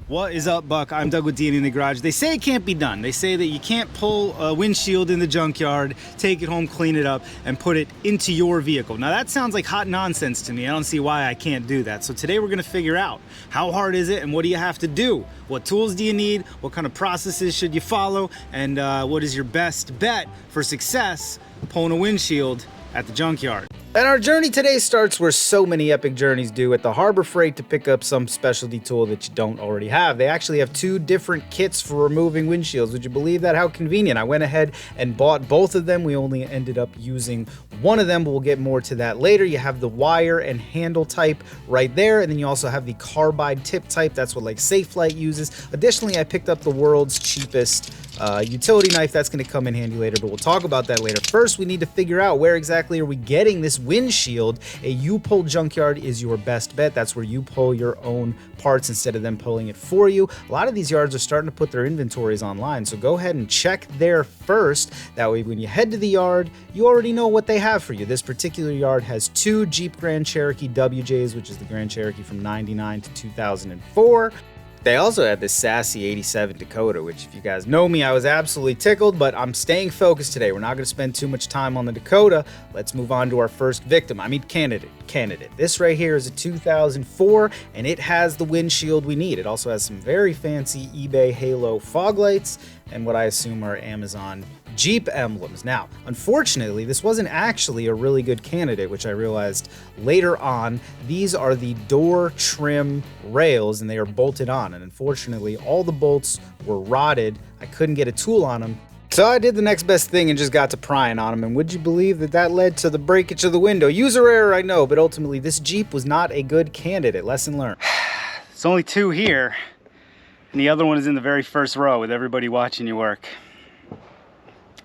What is up, Buck? I'm Doug with D&D in the Garage. They say it can't be done. They say that you can't pull a windshield in the junkyard, take it home, clean it up, and put it into your vehicle. Now that sounds like hot nonsense to me. I don't see why I can't do that. So today we're gonna figure out how hard is it and what do you have to do? What tools do you need? What kind of processes should you follow? And what is your best bet for success pulling a windshield at the junkyard? And our journey today starts where so many epic journeys do, at the Harbor Freight to pick up some specialty tool that you don't already have. They actually have two different kits for removing windshields. Would you believe that? How convenient. I went ahead and bought both of them. We only ended up using one of them, but we'll get more to that later. You have the wire and handle type right there, and then you also have the carbide tip type. That's what like Safelite uses. Additionally, I picked up the world's cheapest utility knife. That's going to come in handy later, but we'll talk about that later. First, we need to figure out where exactly are we getting this windshield. A UPULL junkyard is your best bet. That's where you pull your own parts instead of them pulling it for you. A lot of these yards are starting to put their inventories online, so go ahead and check there first. That way when you head to the yard, you already know what they have for you. This particular yard has two Jeep Grand Cherokee WJs, which is the Grand Cherokee from '99 to 2004. They also had this sassy 87 Dakota, which if you guys know me, I was absolutely tickled, but I'm staying focused today. We're not going to spend too much time on the Dakota. Let's move on to our first victim. I mean, candidate. This right here is a 2004, and it has the windshield we need. It also has some very fancy eBay Halo fog lights and what I assume are Amazon Jeep emblems. Now, unfortunately, this wasn't actually a really good candidate, which I realized later on. These are the door trim rails, and they are bolted on, and unfortunately, all the bolts were rotted. I couldn't get a tool on them. So I did the next best thing and just got to prying on them, and would you believe that that led to the breakage of the window? User error, I know, but ultimately this Jeep was not a good candidate. Lesson learned. There's only two here, and the other one is in the very first row with everybody watching you work.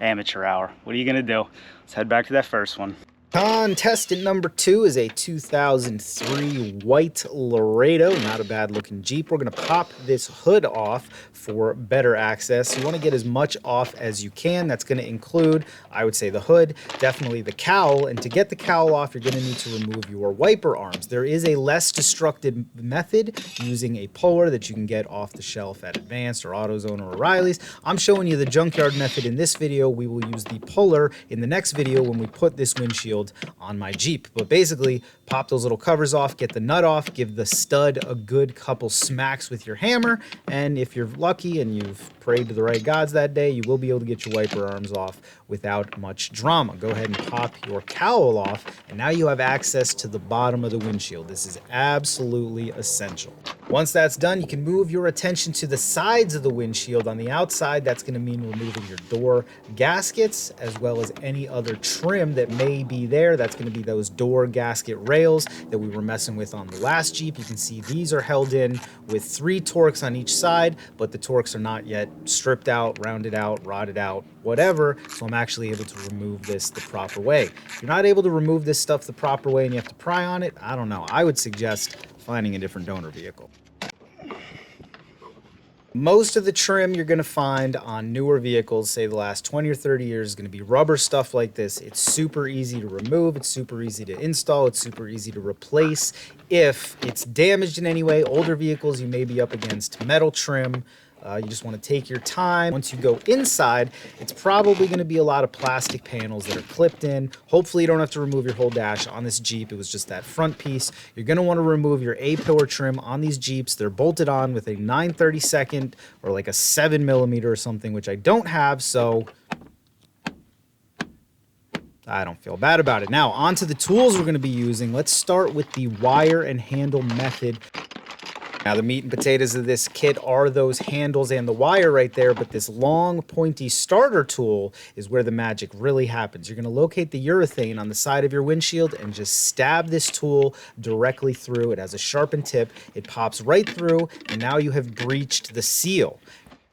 Amateur hour. What are you gonna do? Let's head back to that first one. Contestant number 2 is a 2003 white Laredo. Not a bad looking Jeep. We're going to pop this hood off for better access. You want to get as much off as you can. That's going to include, I would say, the hood, definitely the cowl. And to get the cowl off, you're going to need to remove your wiper arms. There is a less destructive method using a puller that you can get off the shelf at Advanced or AutoZone or O'Reilly's. I'm showing you the junkyard method in this video. We will use the puller in the next video when we put this windshield on my Jeep. But basically, pop those little covers off, get the nut off, give the stud a good couple smacks with your hammer, and if you're lucky and you've prayed to the right gods that day, you will be able to get your wiper arms off without much drama. Go ahead and pop your cowl off, and now you have access to the bottom of the windshield. This is absolutely essential. Once that's done, you can move your attention to the sides of the windshield. On the outside, that's going to mean removing your door gaskets as well as any other trim that may be there. That's going to be those door gasket rails that we were messing with on the last Jeep. You can see these are held in with 3 Torx on each side, but the Torx are not yet stripped out, rounded out, rotted out, whatever. So I'm actually able to remove this the proper way. If you're not able to remove this stuff the proper way and you have to pry on it, I don't know. I would suggest finding a different donor vehicle. Most of the trim you're going to find on newer vehicles, say the last 20 or 30 years, is going to be rubber stuff like this. It's super easy to remove. It's super easy to install. It's super easy to replace. If it's damaged in any way, older vehicles, you may be up against metal trim. You just want to take your time. Once you go inside, it's probably going to be a lot of plastic panels that are clipped in. Hopefully you don't have to remove your whole dash. On this Jeep, it was just that front piece. You're going to want to remove your A-pillar trim on these Jeeps. They're bolted on with a 9/32 or like a 7mm or something, which I don't have, so I don't feel bad about it. Now, onto the tools we're going to be using. Let's start with the wire and handle method. Now, the meat and potatoes of this kit are those handles and the wire right there, but this long, pointy starter tool is where the magic really happens. You're going to locate the urethane on the side of your windshield and just stab this tool directly through. It has a sharpened tip. It pops right through, and now you have breached the seal.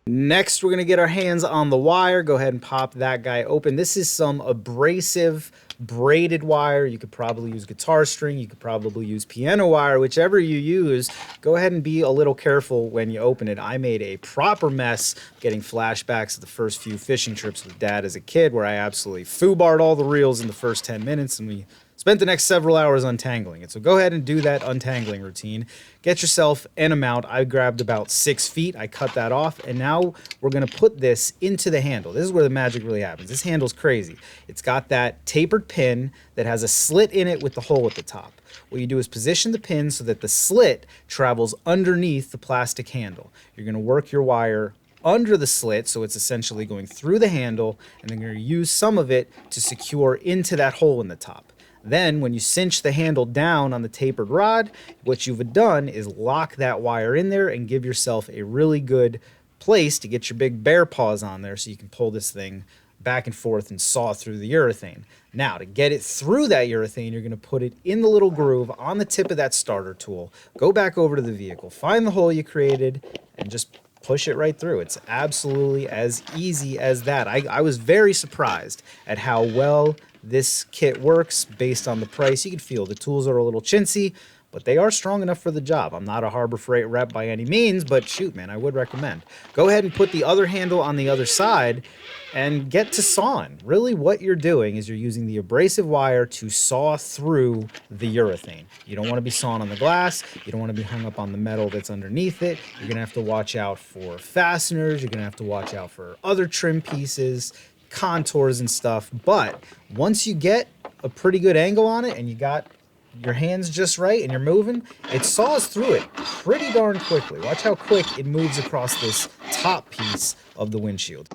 Next, we're going to get our hands on the wire. Go ahead and pop that guy open. This is some abrasive braided wire. You could probably use guitar string. You could probably use piano wire, whichever you use. Go ahead and be a little careful when you open it. I made a proper mess, getting flashbacks of the first few fishing trips with Dad as a kid, where I absolutely foobarred all the reels in the first 10 minutes, and we spent the next several hours untangling it. So go ahead and do that untangling routine. Get yourself an amount. I grabbed about 6 feet. I cut that off, and now we're gonna put this into the handle. This is where the magic really happens. This handle's crazy. It's got that tapered pin that has a slit in it with the hole at the top. What you do is position the pin so that the slit travels underneath the plastic handle. You're gonna work your wire under the slit, so it's essentially going through the handle, and then you're gonna use some of it to secure into that hole in the top. Then when you cinch the handle down on the tapered rod, what you've done is lock that wire in there and give yourself a really good place to get your big bear paws on there so you can pull this thing back and forth and saw through the urethane. Now, to get it through that urethane, you're gonna put it in the little groove on the tip of that starter tool. Go back over to the vehicle, find the hole you created, and just push it right through. It's absolutely as easy as that. I was very surprised at how well this kit works based on the price. You can feel the tools are a little chintzy, but they are strong enough for the job. I'm not a Harbor Freight rep by any means, but shoot, man, I would recommend. Go ahead and put the other handle on the other side and get to sawing. Really what you're doing is you're using the abrasive wire to saw through the urethane. You don't want to be sawing on the glass. You don't want to be hung up on the metal that's underneath it. You're going to have to watch out for fasteners. You're going to have to watch out for other trim pieces, contours and stuff. But once you get a pretty good angle on it and you got your hands just right and you're moving, it saws through it pretty darn quickly. Watch how quick it moves across this top piece of the windshield.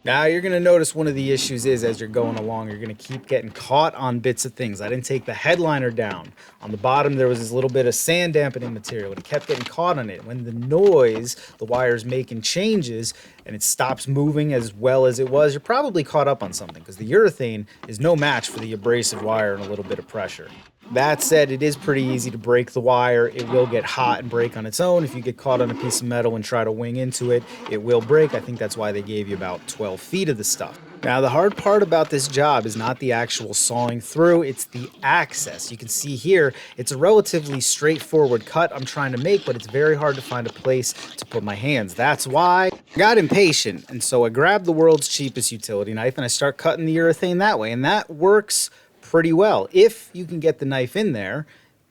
Now you're gonna notice one of the issues is as you're going along, you're gonna keep getting caught on bits of things. I didn't take the headliner down. On the bottom, there was this little bit of sand dampening material, and it kept getting caught on it. When the noise, the wire's making changes, and it stops moving as well as it was, you're probably caught up on something, because the urethane is no match for the abrasive wire and a little bit of pressure. That said, it is pretty easy to break the wire. It will get hot and break on its own. If you get caught on a piece of metal and try to wing into it, it will break. I think that's why they gave you about 12 feet of the stuff. Now, the hard part about this job is not the actual sawing through, it's the access. You can see here, it's a relatively straightforward cut I'm trying to make, but it's very hard to find a place to put my hands. That's why I got impatient, and so I grabbed the world's cheapest utility knife and I start cutting the urethane that way, and that works pretty well. If you can get the knife in there,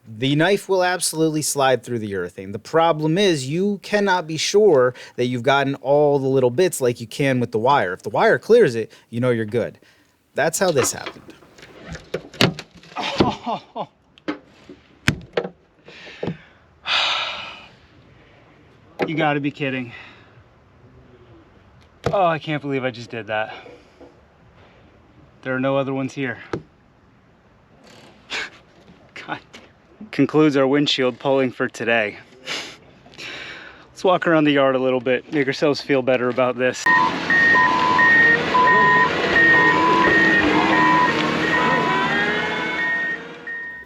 the knife will absolutely slide through the urethane. The problem is you cannot be sure that you've gotten all the little bits like you can with the wire. If the wire clears it, you know you're good. That's how this happened. Oh. You gotta be kidding. Oh, I can't believe I just did that. There are no other ones here. God. Concludes our windshield pulling for today. Let's walk around the yard a little bit, make ourselves feel better about this.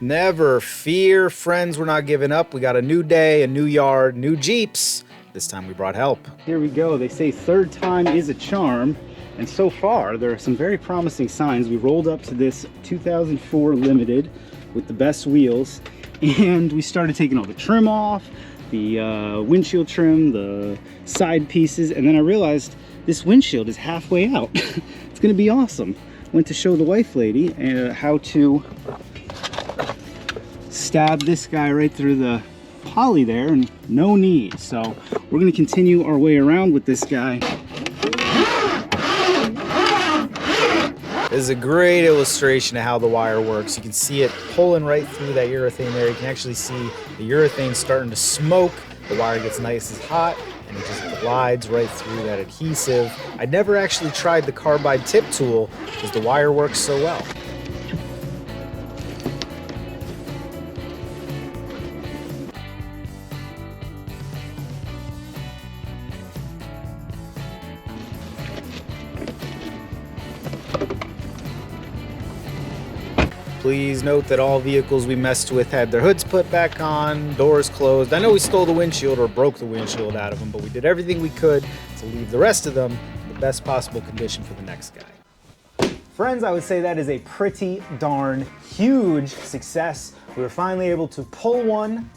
Never fear, friends, we're not giving up. We got a new day, a new yard, new Jeeps. This time we brought help. Here we go. They say third time is a charm. And so far, there are some very promising signs. We rolled up to this 2004 Limited with the best wheels, and we started taking all the trim off, the windshield trim, the side pieces, and then I realized this windshield is halfway out. It's gonna be awesome. Went to show the wife lady how to stab this guy right through the poly there, and no need. So we're gonna continue our way around with this guy. This is a great illustration of how the wire works. You can see it pulling right through that urethane there. You can actually see the urethane starting to smoke. The wire gets nice and hot, and it just glides right through that adhesive. I never actually tried the carbide tip tool because the wire works so well. Please note that all vehicles we messed with had their hoods put back on, doors closed. I know we stole the windshield or broke the windshield out of them, but we did everything we could to leave the rest of them in the best possible condition for the next guy. Friends, I would say that is a pretty darn huge success. We were finally able to pull one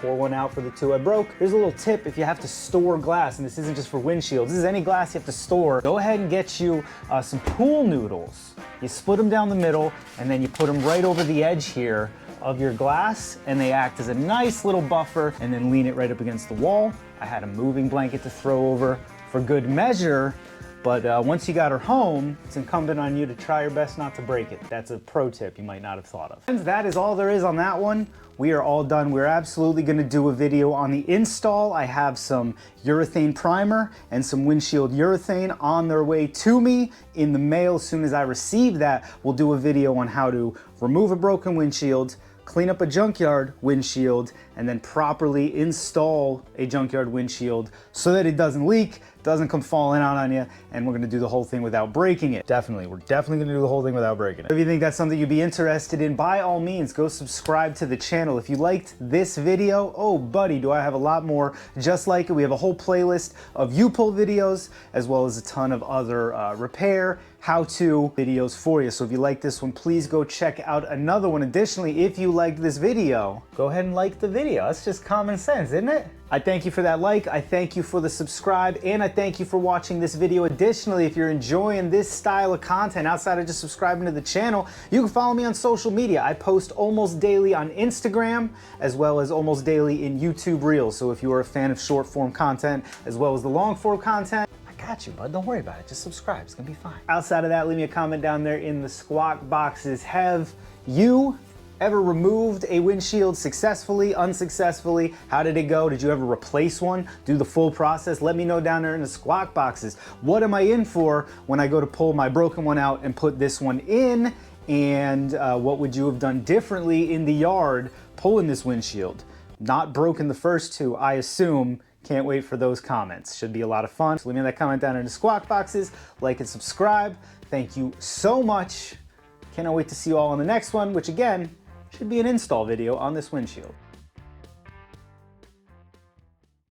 pour one out for the two I broke. Here's a little tip if you have to store glass, and this isn't just for windshields, this is any glass you have to store. Go ahead and get you some pool noodles. You split them down the middle, and then you put them right over the edge here of your glass, and they act as a nice little buffer, and then lean it right up against the wall. I had a moving blanket to throw over for good measure, but once you got her home, it's incumbent on you to try your best not to break it. That's a pro tip you might not have thought of. And that is all there is on that one. We are all done. We're absolutely gonna do a video on the install. I have some urethane primer and some windshield urethane on their way to me in the mail. As soon as I receive that, we'll do a video on how to remove a broken windshield, clean up a junkyard windshield, and then properly install a junkyard windshield so that it doesn't leak, doesn't come falling out on you, and we're gonna do the whole thing without breaking it. We're definitely gonna do the whole thing without breaking it. If you think that's something you'd be interested in, by all means, go subscribe to the channel. If you liked this video, oh buddy, do I have a lot more just like it. We have a whole playlist of UPULL videos, as well as a ton of other repair, how-to videos for you. So if you like this one, please go check out another one. Additionally, if you liked this video, go ahead and like the video. That's just common sense, isn't it? I thank you for that like, I thank you for the subscribe, and I thank you for watching this video. Additionally, if you're enjoying this style of content outside of just subscribing to the channel, you can follow me on social media. I post almost daily on Instagram, as well as almost daily in YouTube Reels. So if you are a fan of short form content, as well as the long form content, got you, bud. Don't worry about it. Just subscribe. It's gonna be fine. Outside of that, leave me a comment down there in the squawk boxes. Have you ever removed a windshield successfully, unsuccessfully? How did it go? Did you ever replace one? Do the full process? Let me know down there in the squawk boxes. What am I in for when I go to pull my broken one out and put this one in? And what would you have done differently in the yard pulling this windshield? Not broken the first two, I assume. Can't wait for those comments. Should be a lot of fun. So leave me that comment down in the squawk boxes. Like and subscribe. Thank you so much. Cannot wait to see you all on the next one, which again, should be an install video on this windshield.